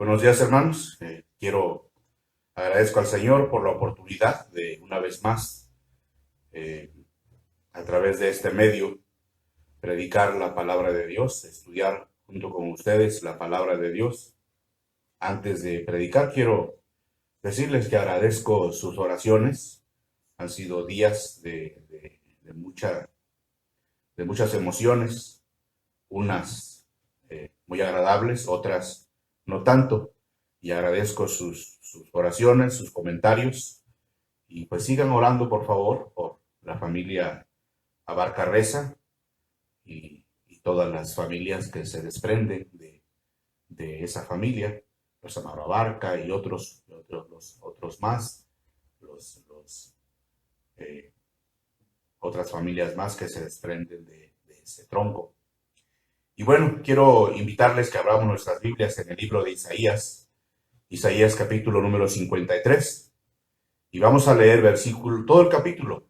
Buenos días, hermanos. Agradezco al Señor por la oportunidad de una vez más, eh, a través de este medio, predicar la palabra de Dios, estudiar junto con ustedes la palabra de Dios. Antes de predicar, quiero decirles que agradezco sus oraciones. Han sido días de muchas emociones, unas muy agradables, otras no tanto, y agradezco sus oraciones, sus comentarios, y pues sigan orando por favor por la familia Abarca Reza y todas las familias que se desprenden de esa familia, los Amaro Abarca y otros más, los otras familias más que se desprenden de ese tronco. Y bueno, quiero invitarles que abramos nuestras Biblias en el libro de Isaías capítulo número 53, y vamos a leer todo el capítulo,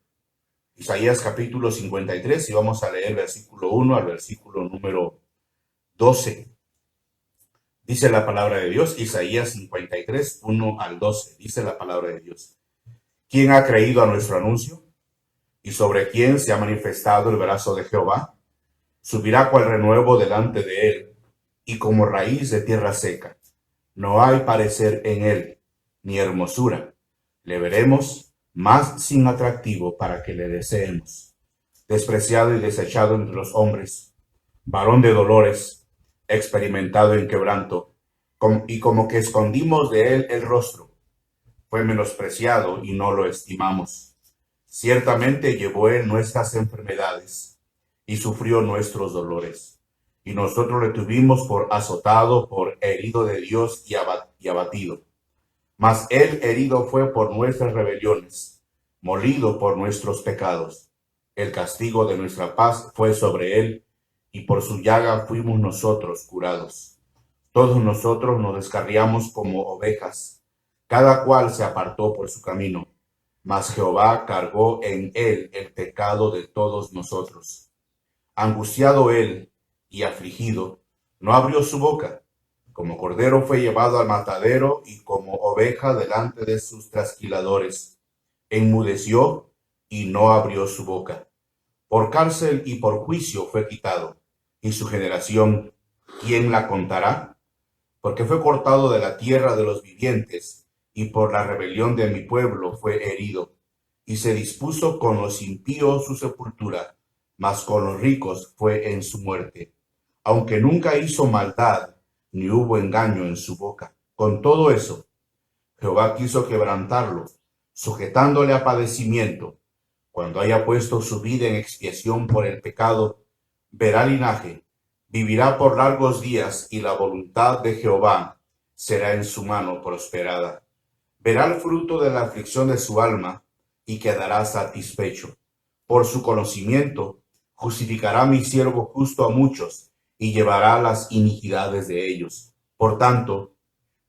Isaías capítulo 53, y vamos a leer versículo 1 al versículo número 12. Dice la palabra de Dios, Isaías 53, 1 al 12, dice la palabra de Dios. ¿Quién ha creído a nuestro anuncio? ¿Y sobre quién se ha manifestado el brazo de Jehová? Subirá cual renuevo delante de él, y como raíz de tierra seca. No hay parecer en él, ni hermosura. Le veremos, más sin atractivo para que le deseemos. Despreciado y desechado entre los hombres, varón de dolores, experimentado en quebranto, y como que escondimos de él el rostro. Fue menospreciado y no lo estimamos. Ciertamente llevó él nuestras enfermedades y sufrió nuestros dolores. Y nosotros le tuvimos por azotado, por herido de Dios y abatido. Mas él herido fue por nuestras rebeliones, molido por nuestros pecados. El castigo de nuestra paz fue sobre él, y por su llaga fuimos nosotros curados. Todos nosotros nos descarriamos como ovejas, cada cual se apartó por su camino, mas Jehová cargó en él el pecado de todos nosotros. Angustiado él y afligido, no abrió su boca. Como cordero fue llevado al matadero, y como oveja delante de sus trasquiladores. Enmudeció y no abrió su boca. Por cárcel y por juicio fue quitado. Y su generación, ¿quién la contará? Porque fue cortado de la tierra de los vivientes, y por la rebelión de mi pueblo fue herido. Y se dispuso con los impíos su sepultura, mas con los ricos fue en su muerte. Aunque nunca hizo maldad, ni hubo engaño en su boca. Con todo eso, Jehová quiso quebrantarlo, sujetándole a padecimiento. Cuando haya puesto su vida en expiación por el pecado, verá linaje, vivirá por largos días, y la voluntad de Jehová será en su mano prosperada. Verá el fruto de la aflicción de su alma, y quedará satisfecho. Por su conocimiento justificará mi siervo justo a muchos, y llevará las iniquidades de ellos. Por tanto,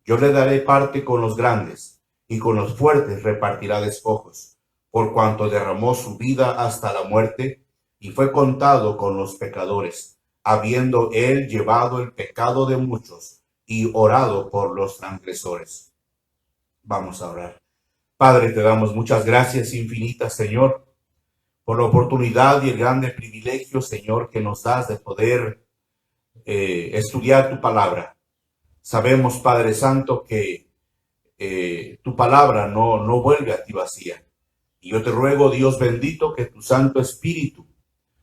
yo le daré parte con los grandes, y con los fuertes repartirá despojos, por cuanto derramó su vida hasta la muerte, y fue contado con los pecadores, habiendo él llevado el pecado de muchos, y orado por los transgresores. Vamos a orar. Padre, te damos muchas gracias infinitas, Señor, por la oportunidad y el grande privilegio, Señor, que nos das de poder estudiar tu palabra. Sabemos, Padre Santo, que tu palabra no vuelve a ti vacía. Y yo te ruego, Dios bendito, que tu Santo Espíritu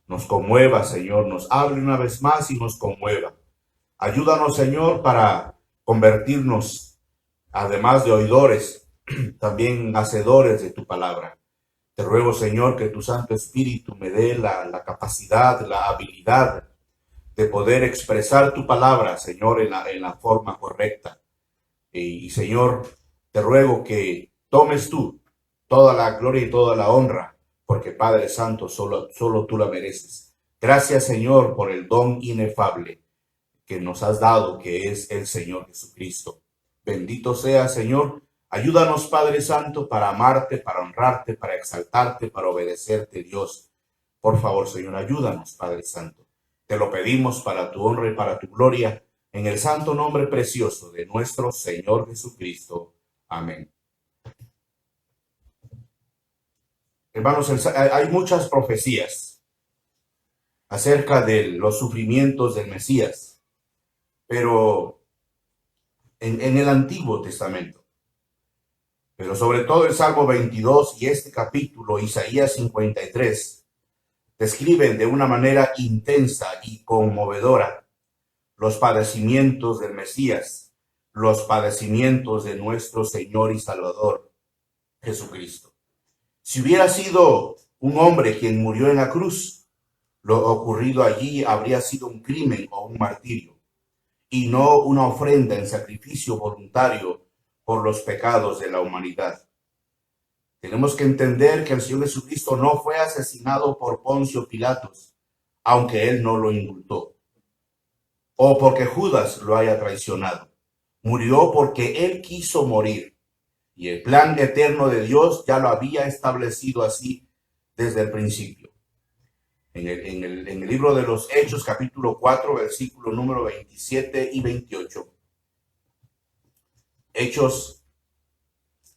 nos conmueva, Señor, nos hable una vez más y nos conmueva. Ayúdanos, Señor, para convertirnos, además de oidores, también hacedores de tu palabra. Te ruego, Señor, que tu Santo Espíritu me dé la capacidad, la habilidad de poder expresar tu palabra, Señor, en la forma correcta. Y Señor, te ruego que tomes tú toda la gloria y toda la honra, porque Padre Santo, solo tú la mereces. Gracias, Señor, por el don inefable que nos has dado, que es el Señor Jesucristo. Bendito sea, Señor. Ayúdanos, Padre Santo, para amarte, para honrarte, para exaltarte, para obedecerte, Dios. Por favor, Señor, ayúdanos, Padre Santo. Te lo pedimos para tu honra y para tu gloria. en el santo nombre precioso de nuestro Señor Jesucristo. Amén. Hermanos, hay muchas profecías acerca de los sufrimientos del Mesías, pero en el Antiguo Testamento. Pero sobre todo el Salmo 22 y este capítulo, Isaías 53, describen de una manera intensa y conmovedora los padecimientos del Mesías, los padecimientos de nuestro Señor y Salvador, Jesucristo. Si hubiera sido un hombre quien murió en la cruz, lo ocurrido allí habría sido un crimen o un martirio, y no una ofrenda en sacrificio voluntario por los pecados de la humanidad. Tenemos que entender que el Señor Jesucristo no fue asesinado por Poncio Pilatos, aunque él no lo indultó, o porque Judas lo haya traicionado. Murió porque él quiso morir, y el plan eterno de Dios ya lo había establecido así desde el principio. En el libro de los Hechos, capítulo 4, versículo número 27 y 28. Hechos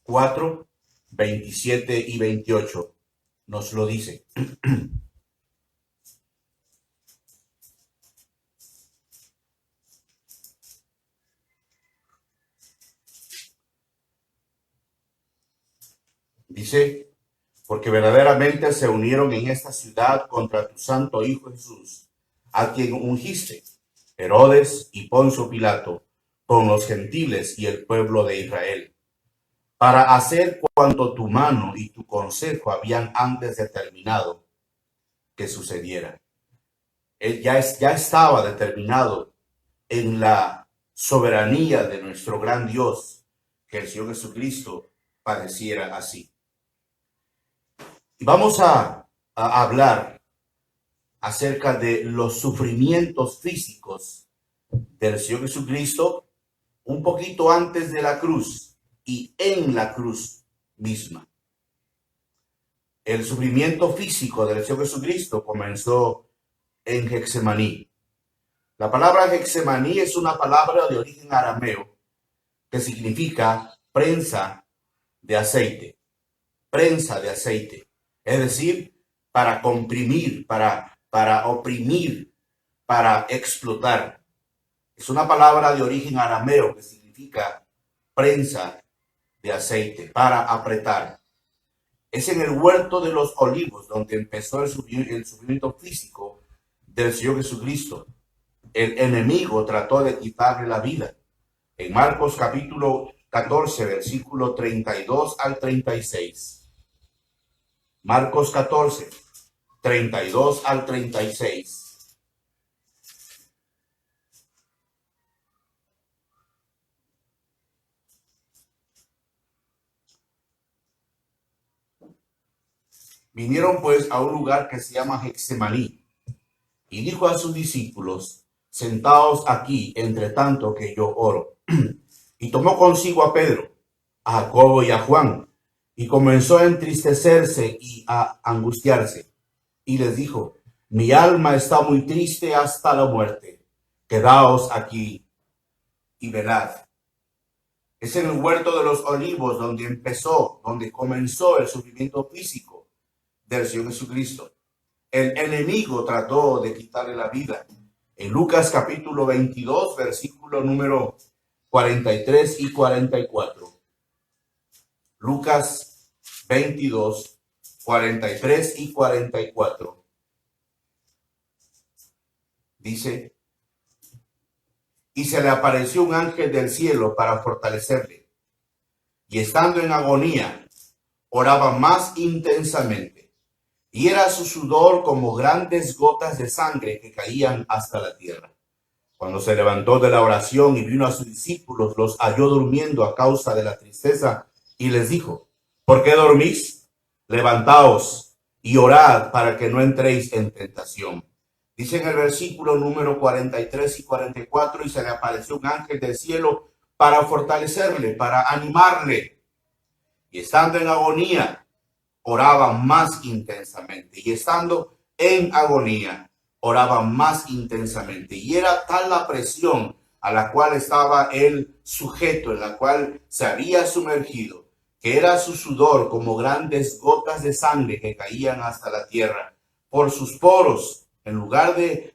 4, 27 y 28 nos lo dice. Dice, porque verdaderamente se unieron en esta ciudad contra tu santo Hijo Jesús, a quien ungiste, Herodes y Poncio Pilato, con los gentiles y el pueblo de Israel, para hacer cuanto tu mano y tu consejo habían antes determinado que sucediera. Él ya estaba determinado en la soberanía de nuestro gran Dios que el Señor Jesucristo padeciera así. Y vamos a hablar acerca de los sufrimientos físicos del Señor Jesucristo un poquito antes de la cruz y en la cruz misma. El sufrimiento físico del Señor Jesucristo comenzó en Getsemaní. La palabra Getsemaní es una palabra de origen arameo que significa prensa de aceite. Prensa de aceite. Es decir, para comprimir, para oprimir, para explotar. Es una palabra de origen arameo que significa prensa de aceite, para apretar. Es en el huerto de los olivos donde empezó el sufrimiento físico del Señor Jesucristo. El enemigo trató de quitarle la vida. En Marcos capítulo 14, versículo 32 al 36. Marcos 14, 32 al 36. Vinieron pues a un lugar que se llama Getsemaní, y dijo a sus discípulos, sentaos aquí, entre tanto que yo oro. Y tomó consigo a Pedro, a Jacobo y a Juan, y comenzó a entristecerse y a angustiarse. Y les dijo, mi alma está muy triste hasta la muerte. Quedaos aquí y velad. Es en el huerto de los olivos donde comenzó el sufrimiento físico del Señor Jesucristo. El enemigo trató de quitarle la vida. En Lucas capítulo 22, versículo número 43 y 44. Lucas 22, 43 y 44. Dice, y se le apareció un ángel del cielo para fortalecerle. Y estando en agonía, oraba más intensamente. Y era su sudor como grandes gotas de sangre que caían hasta la tierra. Cuando se levantó de la oración y vino a sus discípulos, los halló durmiendo a causa de la tristeza y les dijo, ¿por qué dormís? Levantaos y orad para que no entréis en tentación. Dice en el versículo número 43 y 44, y se le apareció un ángel del cielo para fortalecerle, para animarle. Y estando en agonía, oraba más intensamente. Y estando en agonía, oraba más intensamente. Y era tal la presión a la cual estaba él sujeto, en la cual se había sumergido, que era su sudor como grandes gotas de sangre que caían hasta la tierra. Por sus poros, en lugar de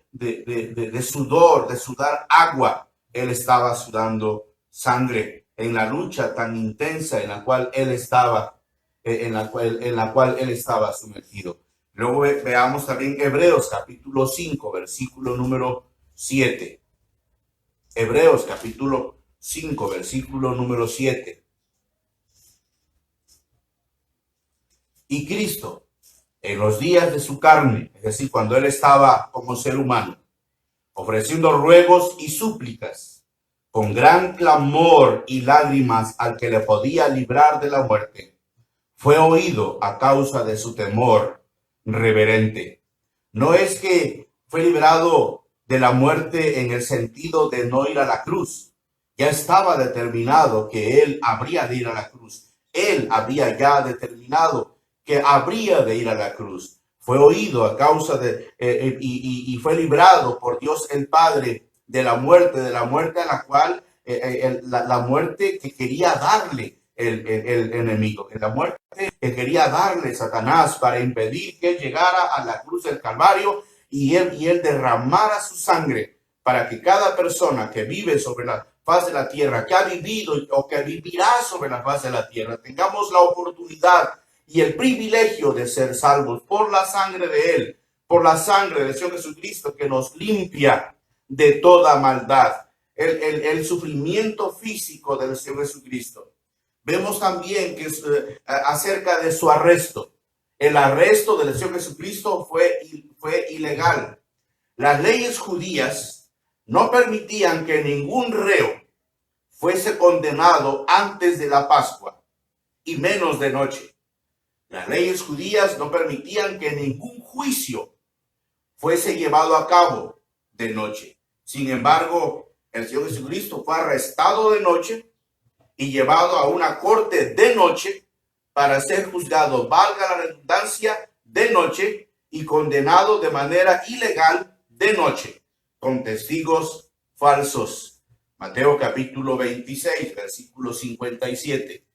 sudor, de sudar agua, él estaba sudando sangre en la lucha tan intensa en la cual él estaba, en la cual él estaba sumergido. Luego veamos también Hebreos capítulo 5, versículo número 7. Hebreos capítulo 5, versículo número 7. Y Cristo, en los días de su carne, es decir, cuando él estaba como ser humano, ofreciendo ruegos y súplicas, con gran clamor y lágrimas al que le podía librar de la muerte, fue oído a causa de su temor reverente. No es que fue librado de la muerte en el sentido de no ir a la cruz. Ya estaba determinado que él habría de ir a la cruz. Él había ya determinado que habría de ir a la cruz. Fue oído a causa de, y fue librado por Dios el Padre de la muerte a la cual, la muerte que quería darle el enemigo, la muerte que quería darle Satanás para impedir que llegara a la cruz del Calvario y él derramara su sangre para que cada persona que vive sobre la faz de la tierra, que ha vivido o que vivirá sobre la faz de la tierra, tengamos la oportunidad y el privilegio de ser salvos por la sangre de él, por la sangre del Señor Jesucristo que nos limpia de toda maldad, el sufrimiento físico del Señor Jesucristo. Vemos también que acerca de su arresto. El arresto del Señor Jesucristo fue ilegal. Las leyes judías no permitían que ningún reo fuese condenado antes de la Pascua y menos de noche. Las leyes judías no permitían que ningún juicio fuese llevado a cabo de noche. Sin embargo, el Señor Jesucristo fue arrestado de noche y llevado a una corte de noche para ser juzgado, valga la redundancia, de noche y condenado de manera ilegal de noche, con testigos falsos. Mateo capítulo 26, versículo 57.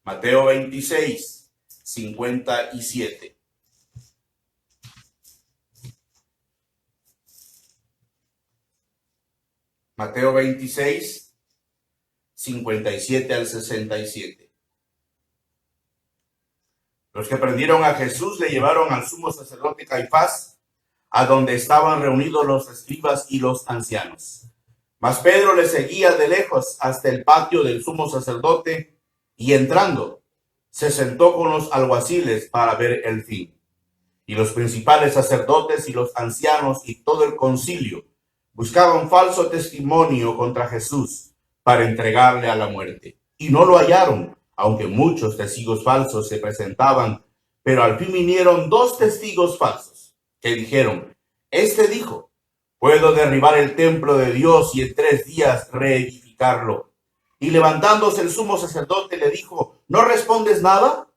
Mateo 26, 57. Mateo 26, 57 al 67. Los que prendieron a Jesús le llevaron al sumo sacerdote Caifás, a donde estaban reunidos los escribas y los ancianos. Mas Pedro le seguía de lejos hasta el patio del sumo sacerdote y entrando, se sentó con los alguaciles para ver el fin. Y los principales sacerdotes y los ancianos y todo el concilio buscaban falso testimonio contra Jesús para entregarle a la muerte. Y no lo hallaron, aunque muchos testigos falsos se presentaban, pero al fin vinieron 2 testigos falsos que dijeron: este dijo, puedo derribar el templo de Dios y en 3 días reedificarlo. Y levantándose el sumo sacerdote le dijo: ¿no respondes nada?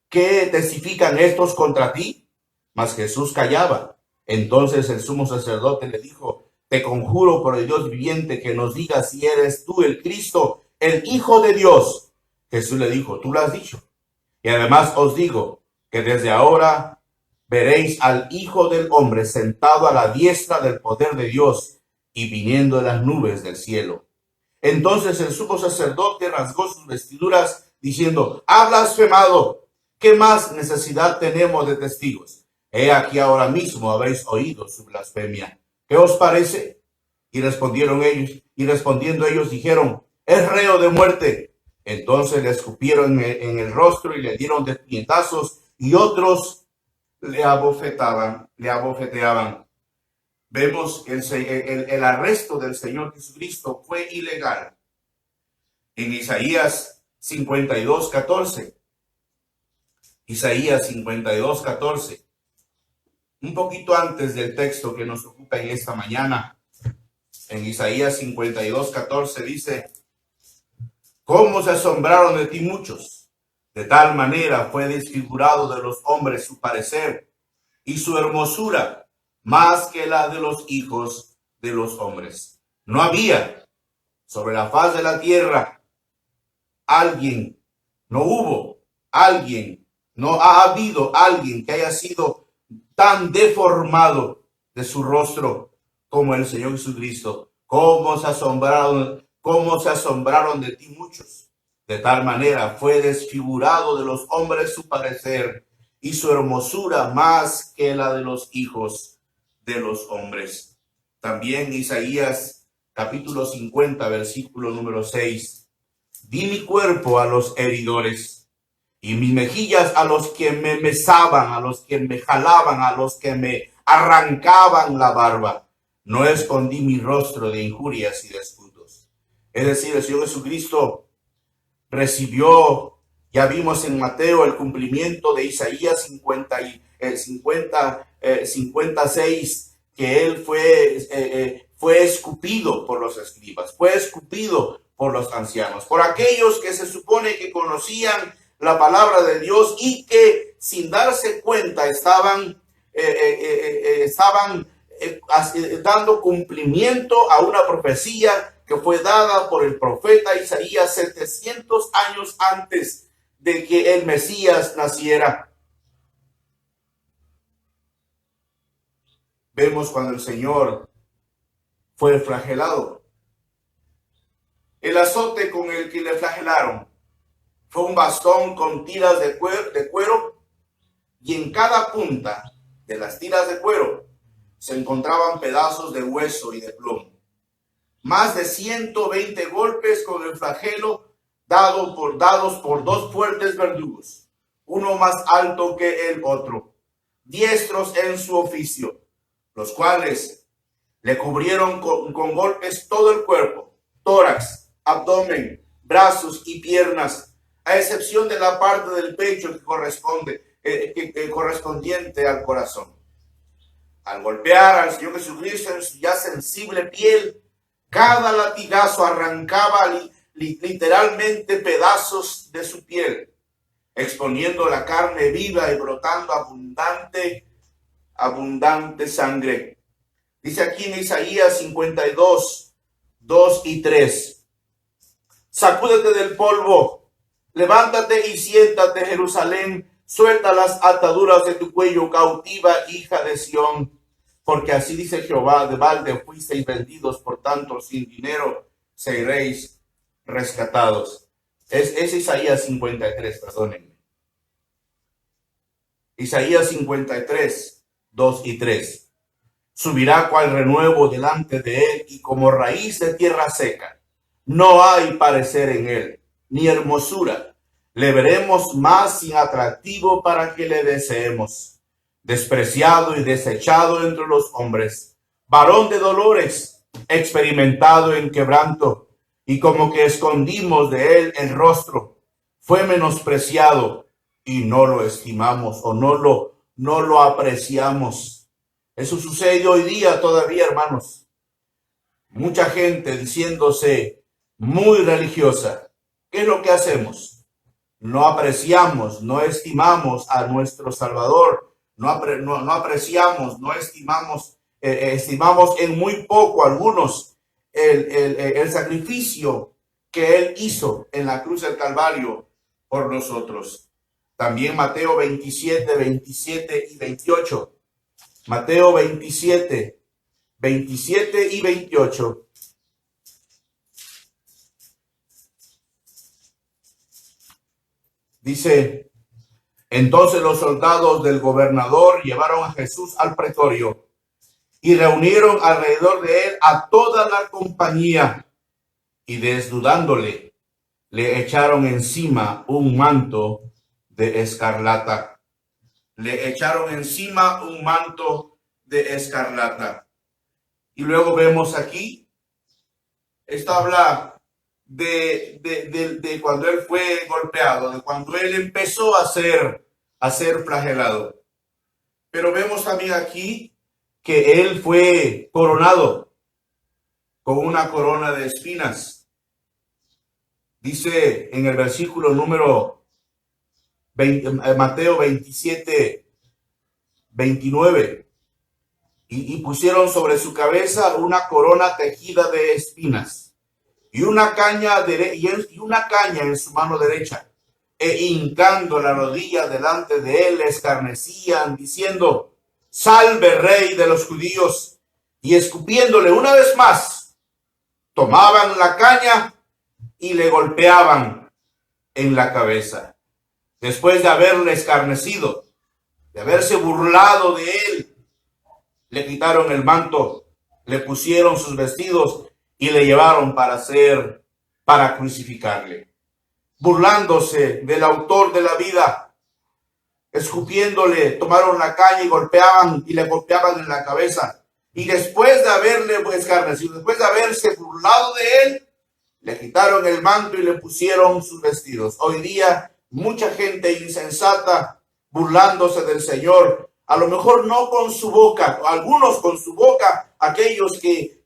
¿Qué testifican estos contra ti? Mas Jesús callaba. Entonces el sumo sacerdote le dijo: te conjuro por el Dios viviente que nos digas si eres tú el Cristo, el Hijo de Dios. Jesús le dijo: tú lo has dicho. Y además os digo que desde ahora veréis al Hijo del Hombre sentado a la diestra del poder de Dios y viniendo en las nubes del cielo. Entonces el sumo sacerdote rasgó sus vestiduras diciendo: ha blasfemado. ¿Qué más necesidad tenemos de testigos? He aquí ahora mismo habéis oído su blasfemia. ¿Qué os parece? Y respondiendo ellos dijeron: es reo de muerte. Entonces le escupieron en el rostro y le dieron de puñetazos, y otros le abofeteaban. Vemos que el arresto del Señor Jesucristo fue ilegal. En Isaías 52:14. Isaías 52:14. Un poquito antes del texto que nos ocupa en esta mañana. En Isaías 52:14 dice: ¿cómo se asombraron de ti muchos? De tal manera fue desfigurado de los hombres su parecer, y su hermosura más que la de los hijos de los hombres. No había sobre la faz de la tierra alguien, no hubo alguien, no ha habido alguien que haya sido tan deformado de su rostro como el Señor Jesucristo. Cómo se asombraron de ti muchos. De tal manera fue desfigurado de los hombres su parecer, y su hermosura más que la de los hijos de los hombres. También Isaías capítulo 50, versículo número 6. Di mi cuerpo a los heridores y mis mejillas a los que me mesaban, a los que me jalaban, a los que me arrancaban la barba. No escondí mi rostro de injurias y de escudos. Es decir, el Señor Jesucristo recibió, ya vimos en Mateo, el cumplimiento de Isaías 56, que él fue escupido por los escribas, fue escupido por los ancianos, por aquellos que se supone que conocían la palabra de Dios y que sin darse cuenta estaban dando cumplimiento a una profecía que fue dada por el profeta Isaías 700 años antes de que el Mesías naciera. Vemos cuando el Señor fue flagelado. El azote con el que le flagelaron fue un bastón con tiras de cuero, y en cada punta de las tiras de cuero se encontraban pedazos de hueso y de plomo. Más de 120 golpes con el flagelo dados por dos fuertes verdugos, uno más alto que el otro, diestros en su oficio, los cuales le cubrieron con golpes todo el cuerpo, tórax, abdomen, brazos y piernas, a excepción de la parte del pecho que correspondiente al corazón. Al golpear al Señor Jesucristo en su ya sensible piel, cada latigazo arrancaba literalmente pedazos de su piel, exponiendo la carne viva y brotando abundante sangre. Dice aquí en Isaías 52, 2 y 3. Sacúdete del polvo, levántate y siéntate, Jerusalén, suelta las ataduras de tu cuello, cautiva hija de Sión. Porque así dice Jehová, de balde fuisteis vendidos, por tanto sin dinero seréis rescatados. Es Isaías 53, perdónenme. Isaías 53, 2 y 3. Subirá cual renuevo delante de él, y como raíz de tierra seca. No hay parecer en él, ni hermosura. Le veremos más sin atractivo para que le deseemos. Despreciado y desechado entre los hombres, varón de dolores, experimentado en quebranto, y como que escondimos de él el rostro. Fue menospreciado y no lo estimamos, o no lo apreciamos. Eso sucede hoy día todavía, hermanos. Mucha gente diciéndose muy religiosa. ¿Qué es lo que hacemos? No apreciamos, no estimamos a nuestro Salvador. No apreciamos, no estimamos, estimamos en muy poco algunos el sacrificio que Él hizo en la cruz del Calvario por nosotros. También Mateo 27, 27 y 28. Mateo 27, 27 y 28. Dice: entonces los soldados del gobernador llevaron a Jesús al pretorio y reunieron alrededor de él a toda la compañía, y desnudándole, le echaron encima un manto de escarlata. Le echaron encima un manto de escarlata. Y luego vemos aquí, esto habla de cuando él fue golpeado, de cuando él empezó a ser flagelado. Pero vemos también aquí que él fue coronado con una corona de espinas. Dice en el versículo número 20, Mateo 27, 29. y pusieron sobre su cabeza una corona tejida de espinas y una caña en su mano derecha. E hincando la rodilla delante de él, escarnecían, diciendo: Salve, Rey de los judíos. Y escupiéndole una vez más, tomaban la caña y le golpeaban en la cabeza. Después de haberle escarnecido, de haberse burlado de él, le quitaron el manto, le pusieron sus vestidos y le llevaron para crucificarle. Burlándose del autor de la vida, escupiéndole, tomaron la caña y le golpeaban en la cabeza. Y después de haberle escarnecido, después de haberse burlado de él, le quitaron el manto y le pusieron sus vestidos. Hoy día, mucha gente insensata burlándose del Señor, a lo mejor no con su boca, algunos con su boca, aquellos que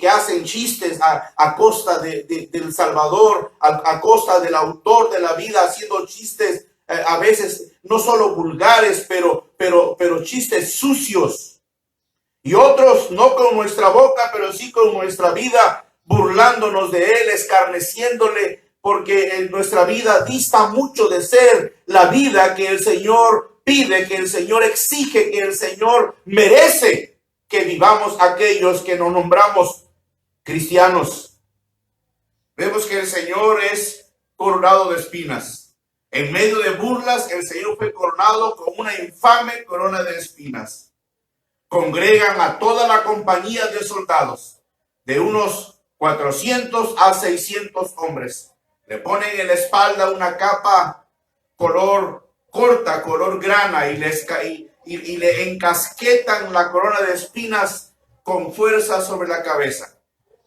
hacen chistes a costa del Salvador, a costa del autor de la vida, haciendo chistes a veces no solo vulgares, pero chistes sucios. Y otros no con nuestra boca, pero sí con nuestra vida, burlándonos de él, escarneciéndole, porque nuestra vida dista mucho de ser la vida que el Señor pide, que el Señor exige, que el Señor merece que vivamos aquellos que nos nombramos cristianos. Vemos que el Señor es coronado de espinas. En medio de burlas, el Señor fue coronado con una infame corona de espinas. Congregan a toda la compañía de soldados, de unos 400 a 600 hombres. Le ponen en la espalda una capa color corta, color grana, y le encasquetan la corona de espinas con fuerza sobre la cabeza.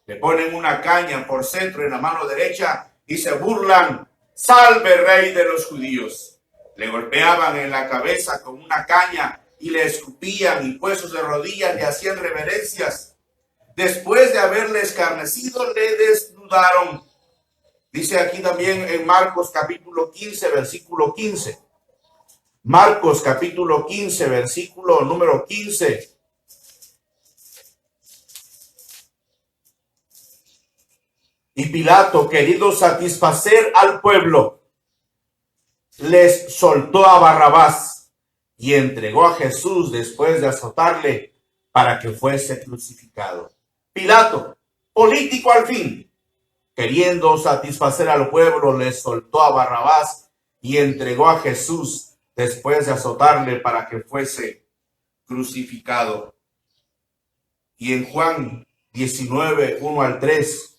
Le ponen una caña por centro en la mano derecha y se burlan: Salve, Rey de los judíos. Le golpeaban en la cabeza con una caña y le escupían, y puestos de rodillas le hacían reverencias. Después de haberle escarnecido, le desnudaron. Dice aquí también en Marcos capítulo 15, versículo 15. Marcos capítulo 15, versículo número 15. Y Pilato, queriendo satisfacer al pueblo, les soltó a Barrabás y entregó a Jesús después de azotarle para que fuese crucificado. Pilato, político al fin, queriendo satisfacer al pueblo, les soltó a Barrabás y entregó a Jesús después de azotarle para que fuese crucificado. Y en Juan 19, 1 al 3,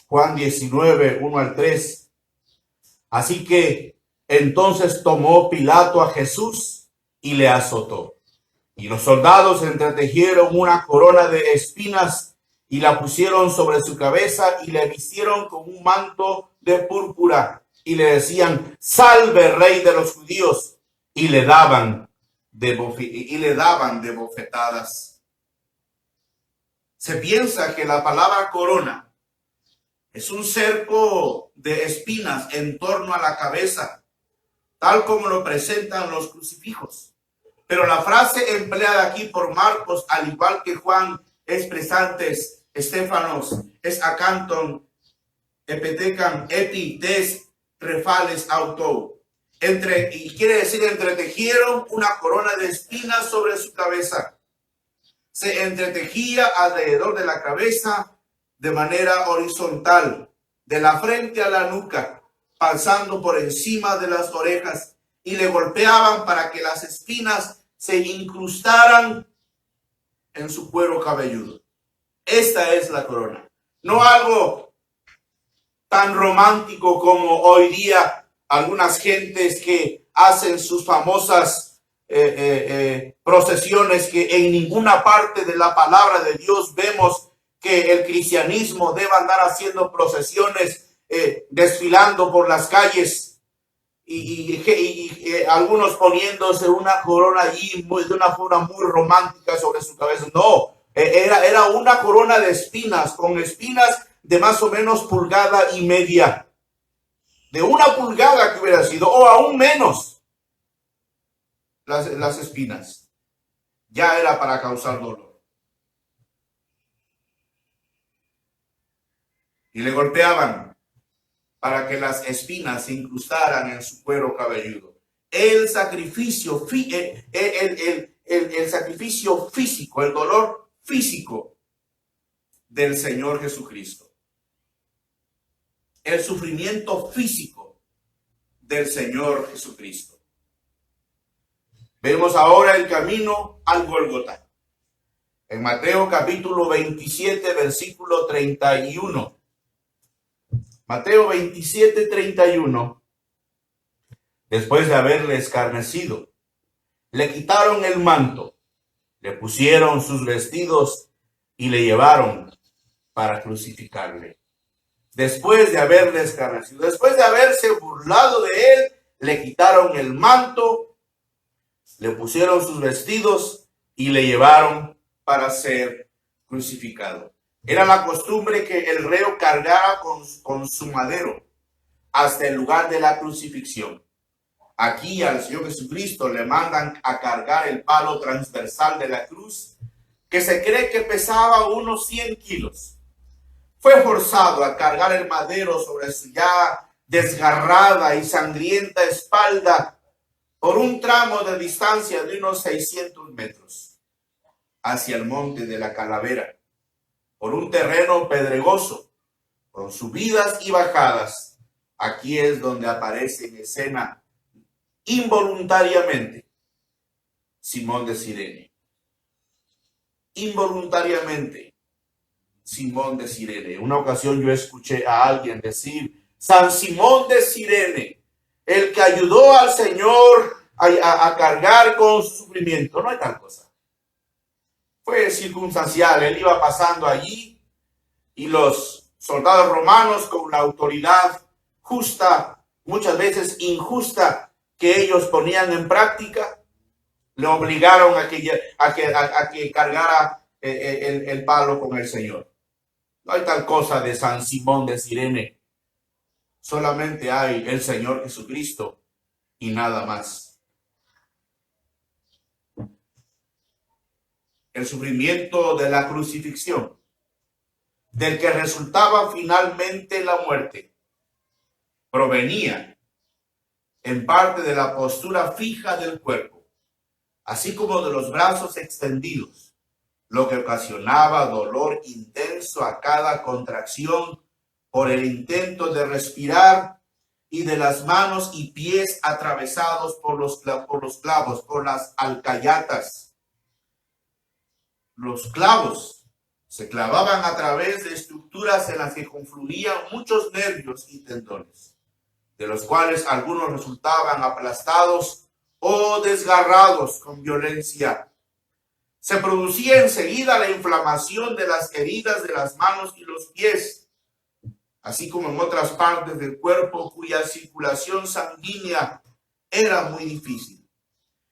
Juan 19, 1 al 3. Así que entonces tomó Pilato a Jesús y le azotó. Y los soldados entretejieron una corona de espinas y la pusieron sobre su cabeza y le vistieron con un manto de púrpura y le decían: Salve, Rey de los judíos. Y le daban de bofetadas. Se piensa que la palabra corona es un cerco de espinas en torno a la cabeza, tal como lo presentan los crucifijos. Pero la frase empleada aquí por Marcos, al igual que Juan, es presantes, Estéfanos, es acanton, epetecan, epi, des, refales, auto. Y quiere decir, entretejieron una corona de espinas sobre su cabeza. Se entretejía alrededor de la cabeza de manera horizontal, de la frente a la nuca, pasando por encima de las orejas, y le golpeaban para que las espinas se incrustaran en su cuero cabelludo. Esta es la corona. No algo tan romántico como hoy día algunas gentes que hacen sus famosas procesiones, que en ninguna parte de la palabra de Dios vemos que el cristianismo deba andar haciendo procesiones, desfilando por las calles y algunos poniéndose una corona allí de una forma muy romántica sobre su cabeza. No, era una corona de espinas, con espinas de más o menos pulgada y media. de 1 pulgada que hubiera sido, o aún menos, las espinas, ya era para causar dolor. Y le golpeaban para que las espinas se incrustaran en su cuero cabelludo. El sacrificio, el sacrificio físico, el dolor físico del Señor Jesucristo. El sufrimiento físico del Señor Jesucristo. Vemos ahora el camino al Gólgota. En Mateo capítulo 27, versículo 31. Mateo 27, 31. Después de haberle escarnecido, le quitaron el manto, le pusieron sus vestidos y le llevaron para crucificarle. Después de haberle escarnecido, después de haberse burlado de él, le quitaron el manto, le pusieron sus vestidos y le llevaron para ser crucificado. Era la costumbre que el reo cargara con su madero hasta el lugar de la crucifixión. Aquí al Señor Jesucristo le mandan a cargar el palo transversal de la cruz, que se cree que pesaba unos 100 kilos. Fue forzado a cargar el madero sobre su ya desgarrada y sangrienta espalda por un tramo de distancia de unos 600 metros hacia el monte de la Calavera, por un terreno pedregoso, con subidas y bajadas. Aquí es donde aparece en escena involuntariamente Simón de Cirene. Involuntariamente Simón de Cirene. Una ocasión yo escuché a alguien decir: San Simón de Cirene, el que ayudó al Señor a cargar con su sufrimiento. No hay tal cosa. Fue circunstancial. Él iba pasando allí y los soldados romanos, con la autoridad justa, muchas veces injusta, que ellos ponían en práctica, le obligaron a que cargara el palo con el Señor. No hay tal cosa de San Simón de Cirene. Solamente hay el Señor Jesucristo y nada más. El sufrimiento de la crucifixión, del que resultaba finalmente la muerte, provenía en parte de la postura fija del cuerpo, así como de los brazos extendidos, lo que ocasionaba dolor intenso a cada contracción por el intento de respirar, y de las manos y pies atravesados por los clavos, por las alcayatas. Los clavos se clavaban a través de estructuras en las que confluían muchos nervios y tendones, de los cuales algunos resultaban aplastados o desgarrados con violencia. Se producía enseguida la inflamación de las heridas de las manos y los pies, así como en otras partes del cuerpo cuya circulación sanguínea era muy difícil.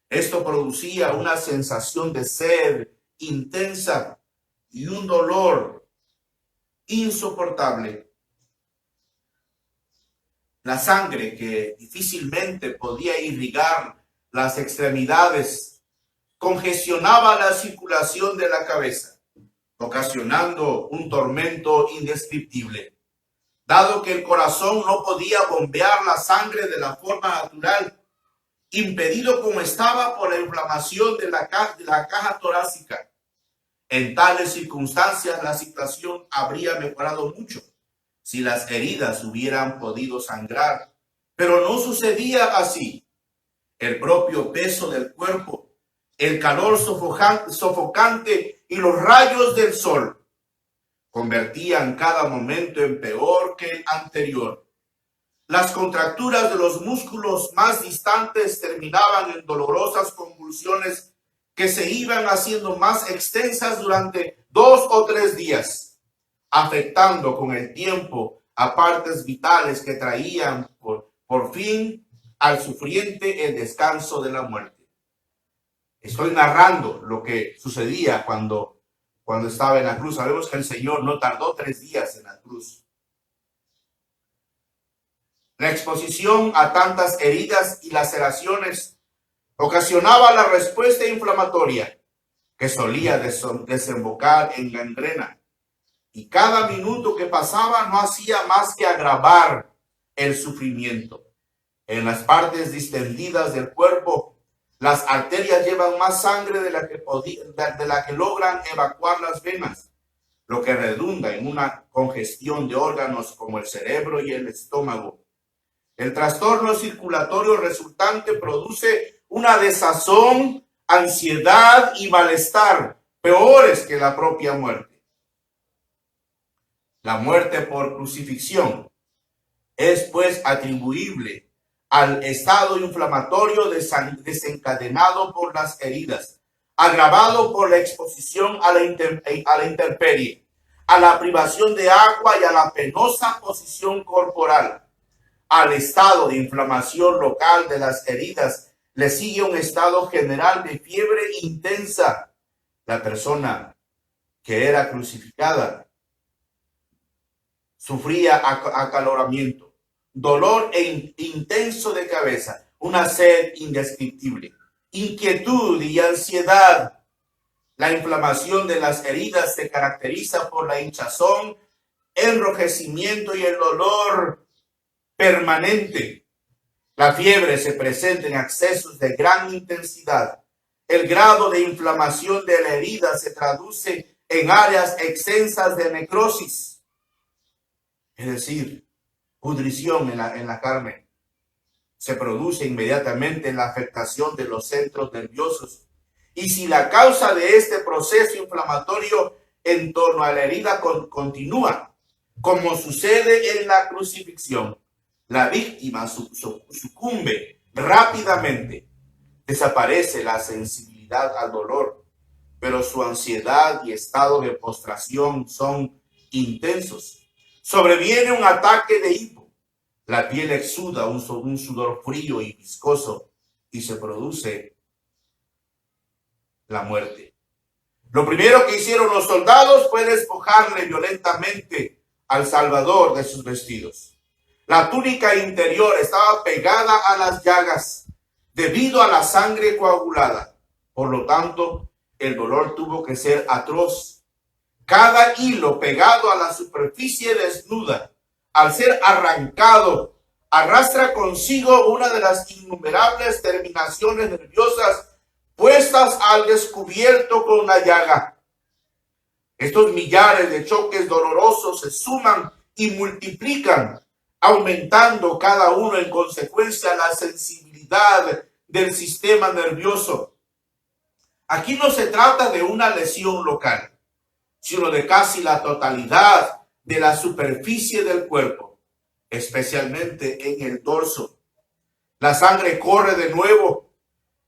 Esto producía una sensación de sed intensa y un dolor insoportable. La sangre, que difícilmente podía irrigar las extremidades, congestionaba la circulación de la cabeza, ocasionando un tormento indescriptible. Dado que el corazón no podía bombear la sangre de la forma natural, impedido como estaba por la inflamación de la caja torácica. En tales circunstancias la situación habría mejorado mucho si las heridas hubieran podido sangrar, pero no sucedía así. El propio peso del cuerpo, el calor sofocante y los rayos del sol convertían cada momento en peor que el anterior. Las contracturas de los músculos más distantes terminaban en dolorosas convulsiones que se iban haciendo más extensas durante 2 o 3 días, afectando con el tiempo a partes vitales que traían por fin al sufriente el descanso de la muerte. Estoy narrando lo que sucedía cuando estaba en la cruz. Sabemos que el Señor no tardó 3 días en la cruz. La exposición a tantas heridas y laceraciones ocasionaba la respuesta inflamatoria que solía desembocar en gangrena, y cada minuto que pasaba no hacía más que agravar el sufrimiento. En las partes distendidas del cuerpo, las arterias llevan más sangre de la que logran evacuar las venas, lo que redunda en una congestión de órganos como el cerebro y el estómago. El trastorno circulatorio resultante produce una desazón, ansiedad y malestar peores que la propia muerte. La muerte por crucifixión es pues atribuible al estado inflamatorio desencadenado por las heridas, agravado por la exposición a la intemperie, a la privación de agua y a la penosa posición corporal. Al estado de inflamación local de las heridas le sigue un estado general de fiebre intensa. La persona que era crucificada sufría acaloramiento, dolor intenso de cabeza, una sed indescriptible, inquietud y ansiedad. La inflamación de las heridas se caracteriza por la hinchazón, enrojecimiento y el dolor permanente. La fiebre se presenta en accesos de gran intensidad. El grado de inflamación de la herida se traduce en áreas extensas de necrosis, es decir, pudrición en la carne. Se produce inmediatamente en la afectación de los centros nerviosos. Y si la causa de este proceso inflamatorio en torno a la herida continúa, como sucede en la crucifixión, la víctima sucumbe rápidamente. Desaparece la sensibilidad al dolor, pero su ansiedad y estado de postración son intensos. Sobreviene un ataque de hipo. La piel exuda un sudor frío y viscoso y se produce la muerte. Lo primero que hicieron los soldados fue despojarle violentamente al Salvador de sus vestidos. La túnica interior estaba pegada a las llagas debido a la sangre coagulada. Por lo tanto, el dolor tuvo que ser atroz. Cada hilo pegado a la superficie desnuda, al ser arrancado, arrastra consigo una de las innumerables terminaciones nerviosas puestas al descubierto con la llaga. Estos millares de choques dolorosos se suman y multiplican, aumentando cada uno en consecuencia la sensibilidad del sistema nervioso. Aquí no se trata de una lesión local, sino de casi la totalidad de la superficie del cuerpo, especialmente en el dorso. La sangre corre de nuevo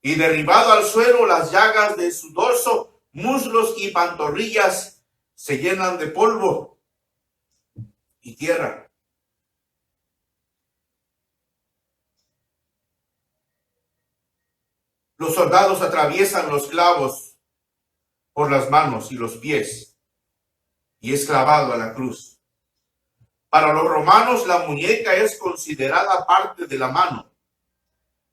y derribado al suelo, las llagas de su dorso, muslos y pantorrillas se llenan de polvo y tierra. Los soldados atraviesan los clavos por las manos y los pies y es clavado a la cruz. Para los romanos, la muñeca es considerada parte de la mano.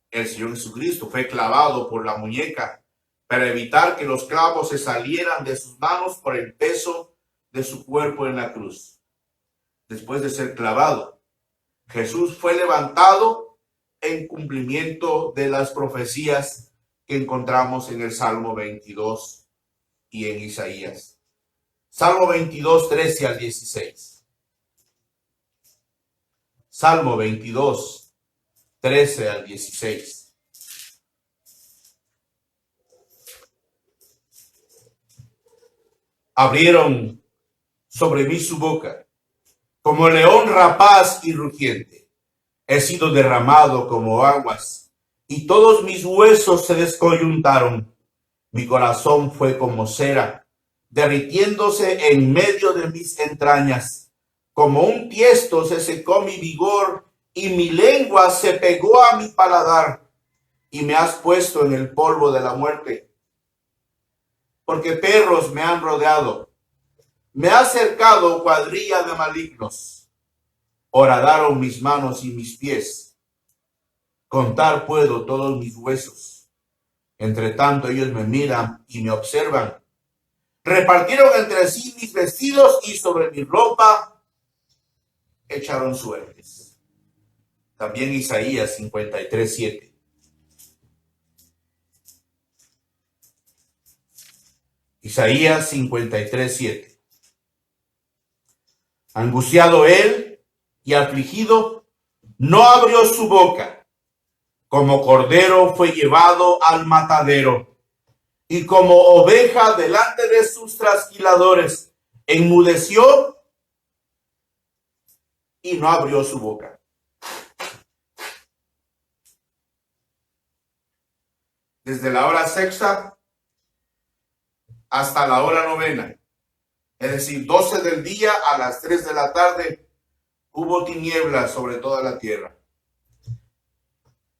El Señor Jesucristo fue clavado por la muñeca para evitar que los clavos se salieran de sus manos por el peso de su cuerpo en la cruz. Después de ser clavado, Jesús fue levantado en cumplimiento de las profecías que encontramos en el Salmo 22 y en Isaías. Salmo 22, 13 al 16. Salmo 22, 13 al 16. Abrieron sobre mí su boca, como león rapaz y rugiente. He sido derramado como aguas, y todos mis huesos se descoyuntaron. Mi corazón fue como cera, derritiéndose en medio de mis entrañas. Como un tiesto se secó mi vigor, y mi lengua se pegó a mi paladar, y me has puesto en el polvo de la muerte. Porque perros me han rodeado, me ha cercado cuadrilla de malignos. Horadaron mis manos y mis pies. Contar puedo todos mis huesos. Entre tanto ellos me miran y me observan. Repartieron entre sí mis vestidos y sobre mi ropa echaron suertes. También Isaías 53:7. Isaías 53:7. Angustiado él y afligido, no abrió su boca. Como cordero fue llevado al matadero, y como oveja delante de sus trasquiladores, enmudeció y no abrió su boca. Desde la hora sexta hasta la hora novena, es decir, 12 del día a las 3 de la tarde, hubo tinieblas sobre toda la tierra.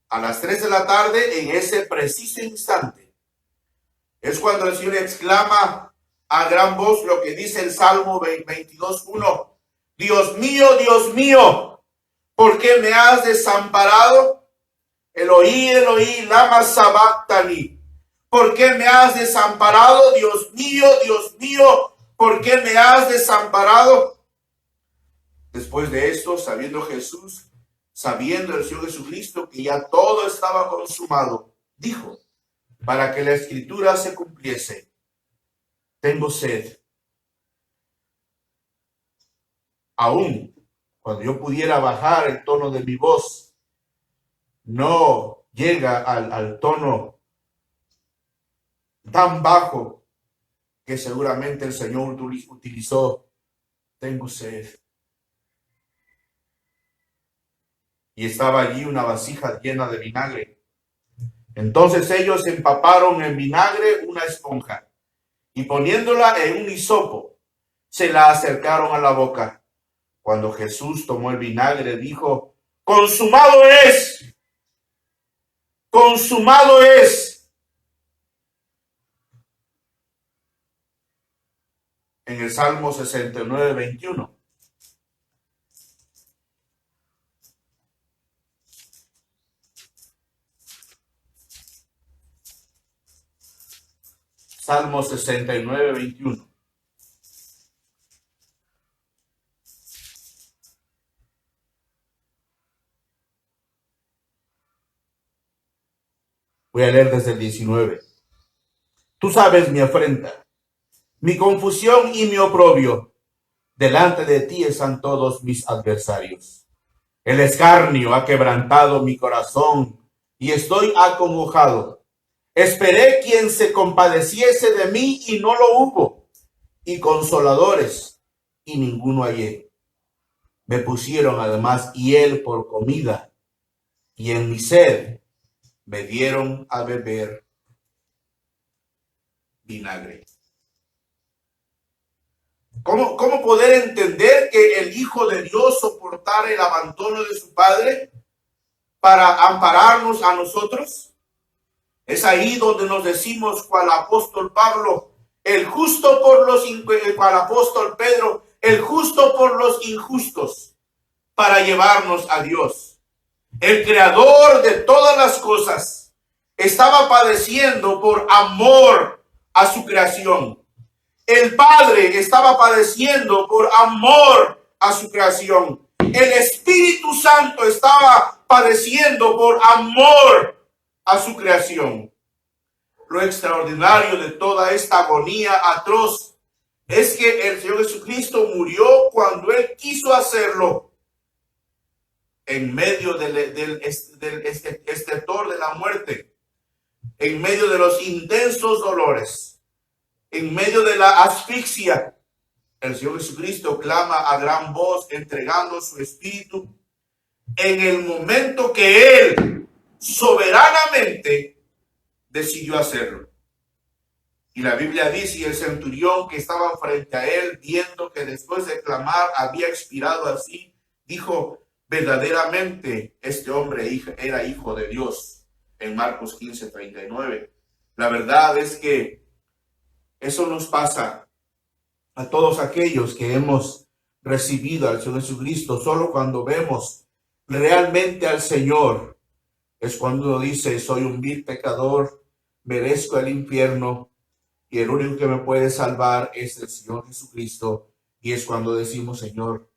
A las 3 de la tarde, en ese preciso instante, es cuando el Señor exclama a gran voz lo que dice el Salmo 22:1. Dios mío, ¿por qué me has desamparado? Eloí, Eloí, lama sabactani. ¿Por qué me has desamparado? Dios mío, ¿por qué me has desamparado? Después de esto, sabiendo el Señor Jesucristo que ya todo estaba consumado, dijo, para que la escritura se cumpliese, tengo sed. Aún cuando yo pudiera bajar el tono de mi voz, no llega al tono tan bajo que seguramente el Señor utilizó. Tengo sed. Y estaba allí una vasija llena de vinagre. Entonces ellos empaparon en vinagre una esponja y poniéndola en un hisopo, se la acercaron a la boca. Cuando Jesús tomó el vinagre, dijo, consumado es. Consumado es. En el Salmo 69:21. Salmo 69:21. Voy a leer desde el 19. Tú sabes mi afrenta, mi confusión y mi oprobio. Delante de ti están todos mis adversarios. El escarnio ha quebrantado mi corazón y estoy acongojado. Esperé quien se compadeciese de mí y no lo hubo, y consoladores, y ninguno hallé. Me pusieron además hiel por comida, y en mi sed me dieron a beber vinagre. ¿Cómo poder entender que el Hijo de Dios soportara el abandono de su Padre para ampararnos a nosotros? Es ahí donde nos decimos cual apóstol Pablo, el justo por los cual apóstol Pedro, el justo por los injustos, para llevarnos a Dios. El creador de todas las cosas estaba padeciendo por amor a su creación. El Padre estaba padeciendo por amor a su creación. El Espíritu Santo estaba padeciendo por amor a su creación. Lo extraordinario de toda esta agonía atroz es que el Señor Jesucristo murió cuando Él quiso hacerlo. En medio del estertor de la muerte, en medio de los intensos dolores, en medio de la asfixia, el Señor Jesucristo clama a gran voz, entregando su espíritu en el momento que Él soberanamente decidió hacerlo. Y la Biblia dice, y el centurión que estaba frente a Él, viendo que después de clamar había expirado así, dijo, verdaderamente este hombre era hijo de Dios, en Marcos 15:39. La verdad es que eso nos pasa a todos aquellos que hemos recibido al Señor Jesucristo, solo cuando vemos realmente al Señor, es cuando uno dice, soy un vil pecador, merezco el infierno, y el único que me puede salvar es el Señor Jesucristo. Y es cuando decimos, Señor,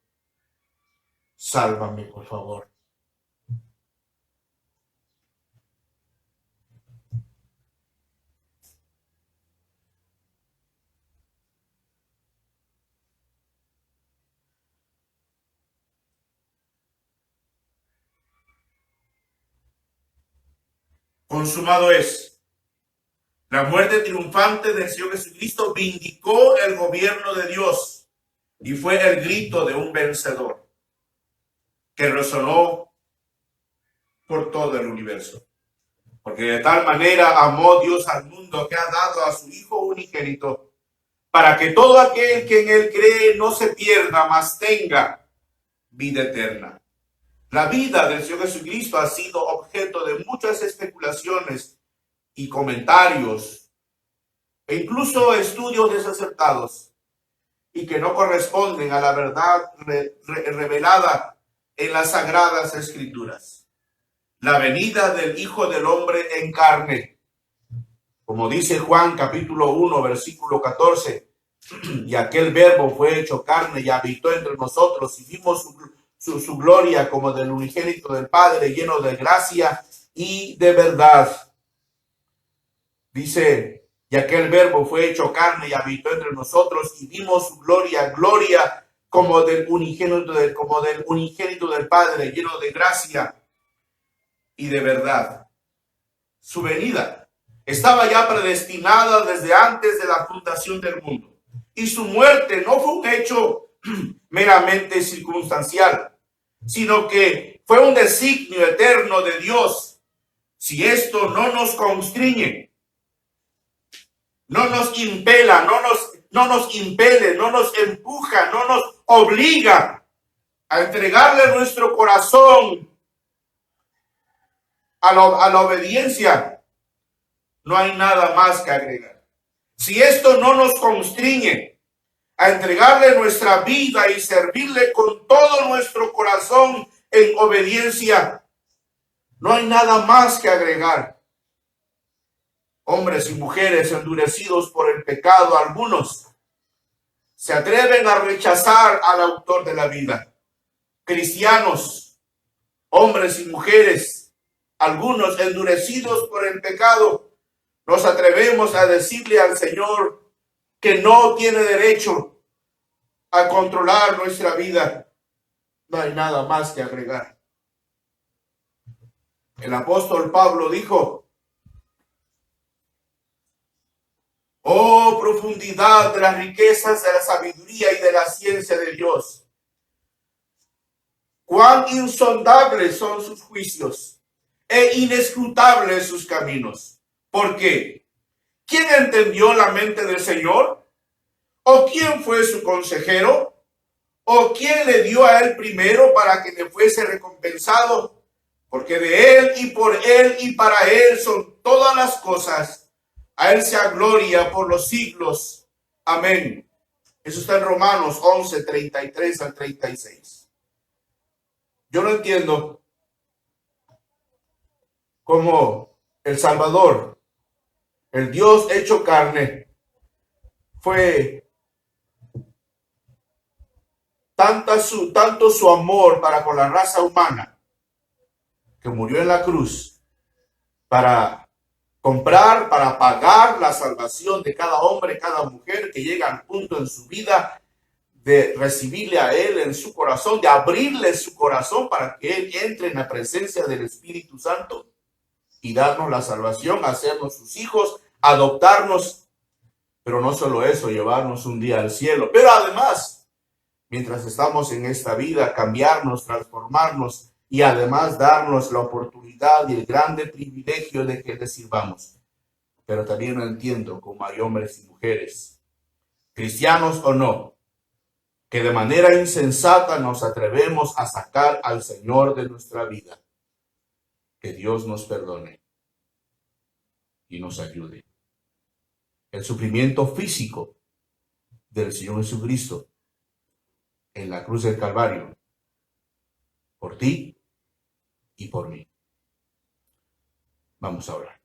sálvame, por favor. Consumado es. La muerte triunfante del Señor Jesucristo vindicó el gobierno de Dios y fue el grito de un vencedor que resonó por todo el universo. Porque de tal manera amó Dios al mundo que ha dado a su Hijo unigénito, para que todo aquel que en él cree no se pierda, mas tenga vida eterna. La vida del Señor Jesucristo ha sido objeto de muchas especulaciones y comentarios, e incluso estudios desacertados, y que no corresponden a la verdad revelada en las Sagradas Escrituras. La venida del Hijo del Hombre en carne, como dice Juan capítulo 1, versículo 14, y aquel verbo fue hecho carne y habitó entre nosotros y vimos su gloria como del unigénito del Padre, lleno de gracia y de verdad. Dice, y aquel verbo fue hecho carne y habitó entre nosotros y vimos su gloria, gloria como del unigénito del Padre, lleno de gracia y de verdad. Su venida estaba ya predestinada desde antes de la fundación del mundo. Y su muerte no fue un hecho meramente circunstancial, sino que fue un designio eterno de Dios. Si esto no nos constriñe, no nos impela, no nos impele, no nos empuja, no nos obliga a entregarle nuestro corazón a la obediencia, no hay nada más que agregar. Si esto no nos constriñe a entregarle nuestra vida y servirle con todo nuestro corazón en obediencia, no hay nada más que agregar. Hombres y mujeres endurecidos por el pecado, algunos se atreven a rechazar al autor de la vida. Cristianos, hombres y mujeres, algunos endurecidos por el pecado, nos atrevemos a decirle al Señor que no tiene derecho a controlar nuestra vida. No hay nada más que agregar. El apóstol Pablo dijo, oh profundidad de las riquezas de la sabiduría y de la ciencia de Dios. Cuán insondables son sus juicios e inescrutables sus caminos. ¿Por qué? ¿Quién entendió la mente del Señor? ¿O quién fue su consejero? ¿O quién le dio a él primero para que le fuese recompensado? Porque de él y para él son todas las cosas. A él sea gloria por los siglos. Amén. Eso está en Romanos 11, 33 al 36. Yo no entiendo cómo el Salvador, el Dios hecho carne, fue tanto su amor para con la raza humana, que murió en la cruz para comprar, para pagar la salvación de cada hombre, cada mujer que llega al punto en su vida de recibirle a él en su corazón, de abrirle su corazón para que él entre en la presencia del Espíritu Santo y darnos la salvación, hacernos sus hijos, adoptarnos, pero no solo eso, llevarnos un día al cielo, pero además, mientras estamos en esta vida, cambiarnos, transformarnos y además darnos la oportunidad y el grande privilegio de que le sirvamos. Pero también no entiendo cómo hay hombres y mujeres, cristianos o no, que de manera insensata nos atrevemos a sacar al Señor de nuestra vida. Que Dios nos perdone y nos ayude. El sufrimiento físico del Señor Jesucristo en la cruz del Calvario por ti y por mí. Vamos a orar.